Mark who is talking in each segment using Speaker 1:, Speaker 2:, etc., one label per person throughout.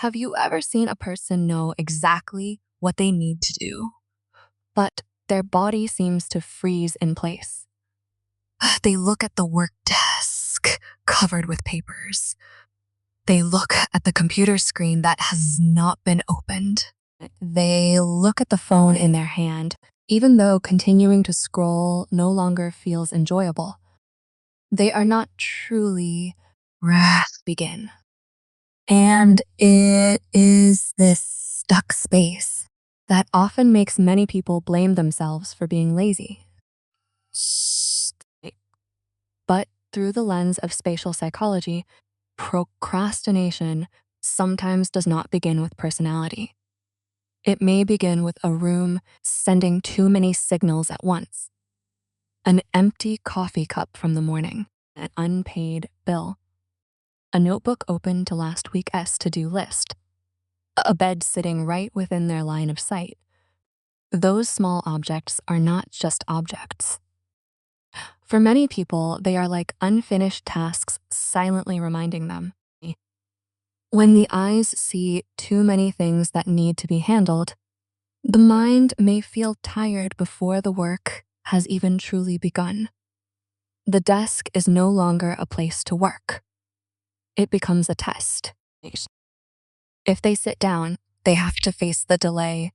Speaker 1: Have you ever seen a person know exactly what they need to do, but their body seems to freeze in place? They look at the work desk covered with papers. They look at the computer screen that has not been opened. They look at the phone in their hand, even though continuing to scroll no longer feels enjoyable. They are not truly rest begin. And it is this stuck space that often makes many people blame themselves for being lazy. But through the lens of spatial psychology, procrastination sometimes does not begin with personality. It may begin with a room sending too many signals at once. An empty coffee cup from the morning, an unpaid bill, a notebook open to last week's to-do list, a bed sitting right within their line of sight. Those small objects are not just objects. For many people, they are like unfinished tasks silently reminding them. When the eyes see too many things that need to be handled, the mind may feel tired before the work has even truly begun. The desk is no longer a place to work. It becomes a test. If they sit down, they have to face the delay,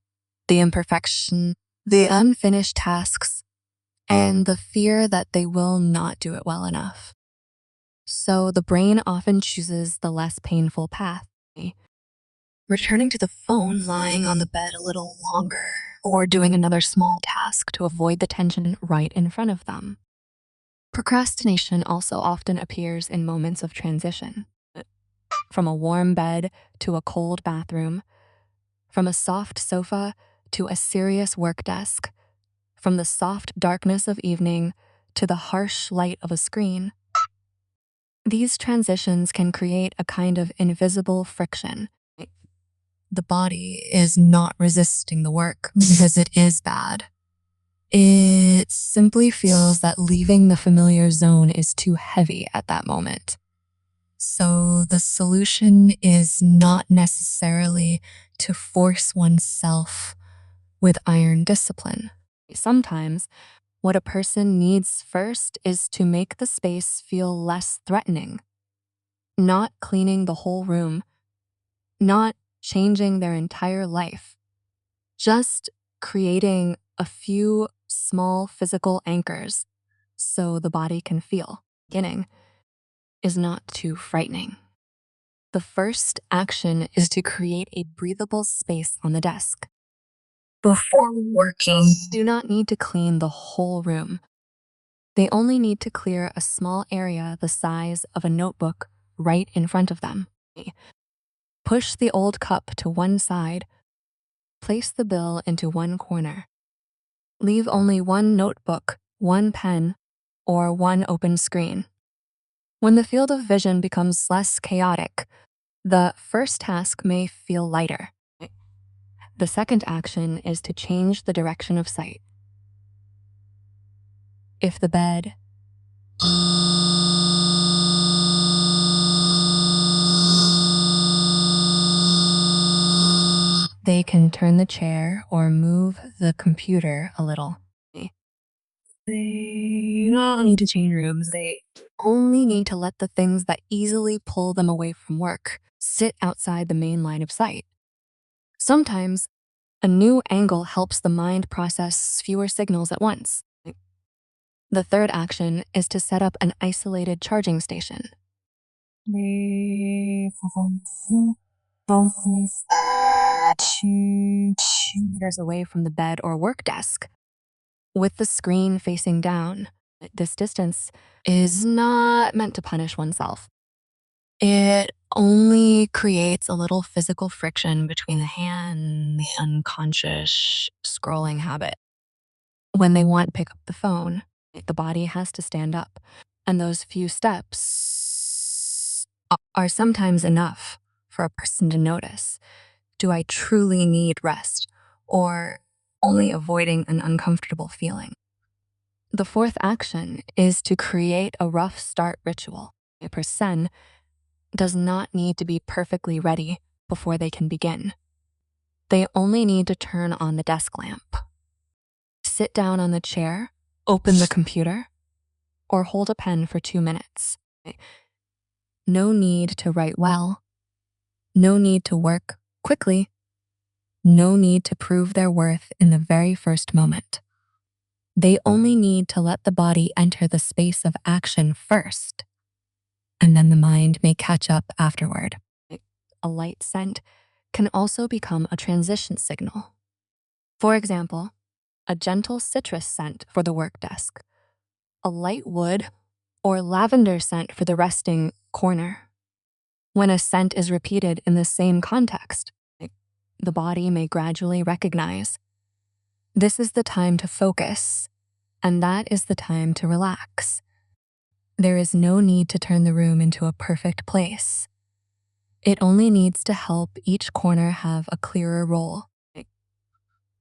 Speaker 1: the imperfection, the unfinished tasks, and the fear that they will not do it well enough. So the brain often chooses the less painful path, returning to the phone, lying on the bed a little longer, or doing another small task to avoid the tension right in front of them. Procrastination also often appears in moments of transition, from a warm bed to a cold bathroom, from a soft sofa to a serious work desk, from the soft darkness of evening to the harsh light of a screen. These transitions can create a kind of invisible friction. The body is not resisting the work because it is bad. It simply feels that leaving the familiar zone is too heavy at that moment. So the solution is not necessarily to force oneself with iron discipline. Sometimes, what a person needs first is to make the space feel less threatening. Not cleaning the whole room, not changing their entire life, just creating a few small physical anchors so the body can feel. Beginning is not too frightening. The first action is to create a breathable space on the desk. Before working, do not need to clean the whole room. They only need to clear a small area the size of a notebook right in front of them. Push the old cup to one side. Place the bill into one corner. Leave only one notebook, one pen, or one open screen. When the field of vision becomes less chaotic, the first task may feel lighter. The second action is to change the direction of sight. If the bed they can turn the chair or move the computer a little. They don't need to change rooms. They only need to let the things that easily pull them away from work sit outside the main line of sight. Sometimes, a new angle helps the mind process fewer signals at once. The third action is to set up an isolated charging station. Meters away from the bed or work desk, with the screen facing down. This distance is not meant to punish oneself. It only creates a little physical friction between the hand and the unconscious scrolling habit. When they want to pick up the phone, the body has to stand up, and those few steps are sometimes enough for a person to notice. Do I truly need rest, or only avoiding an uncomfortable feeling? The fourth action is to create a rough start ritual. A person does not need to be perfectly ready before they can begin. They only need to turn on the desk lamp, sit down on the chair, open the computer, or hold a pen for 2 minutes. No need to write well. No need to work quickly. No need to prove their worth in the very first moment. They only need to let the body enter the space of action first, and then the mind may catch up afterward. A light scent can also become a transition signal. For example, a gentle citrus scent for the work desk, a light wood or lavender scent for the resting corner. When a scent is repeated in the same context, the body may gradually recognize this is the time to focus, and that is the time to relax. There is no need to turn the room into a perfect place. It only needs to help each corner have a clearer role.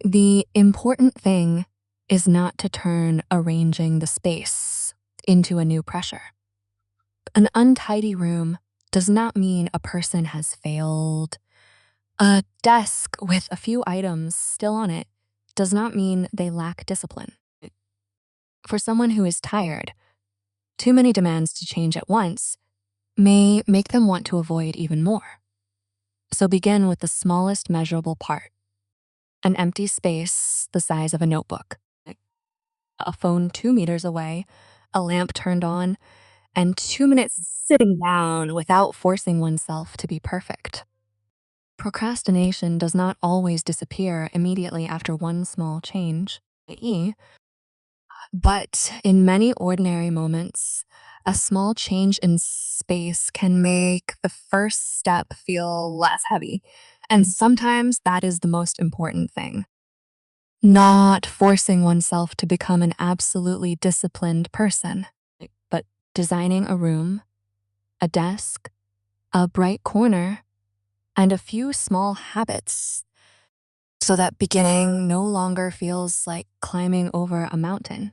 Speaker 1: The important thing is not to turn arranging the space into a new pressure. An untidy room does not mean a person has failed. A desk with a few items still on it does not mean they lack discipline. For someone who is tired, too many demands to change at once may make them want to avoid even more. So begin with the smallest measurable part, an empty space the size of a notebook, a phone 2 meters away, a lamp turned on, and 2 minutes sitting down without forcing oneself to be perfect. Procrastination does not always disappear immediately after one small change, but in many ordinary moments, a small change in space can make the first step feel less heavy. And sometimes that is the most important thing. Not forcing oneself to become an absolutely disciplined person, but designing a room, a desk, a bright corner, and a few small habits so that beginning no longer feels like climbing over a mountain.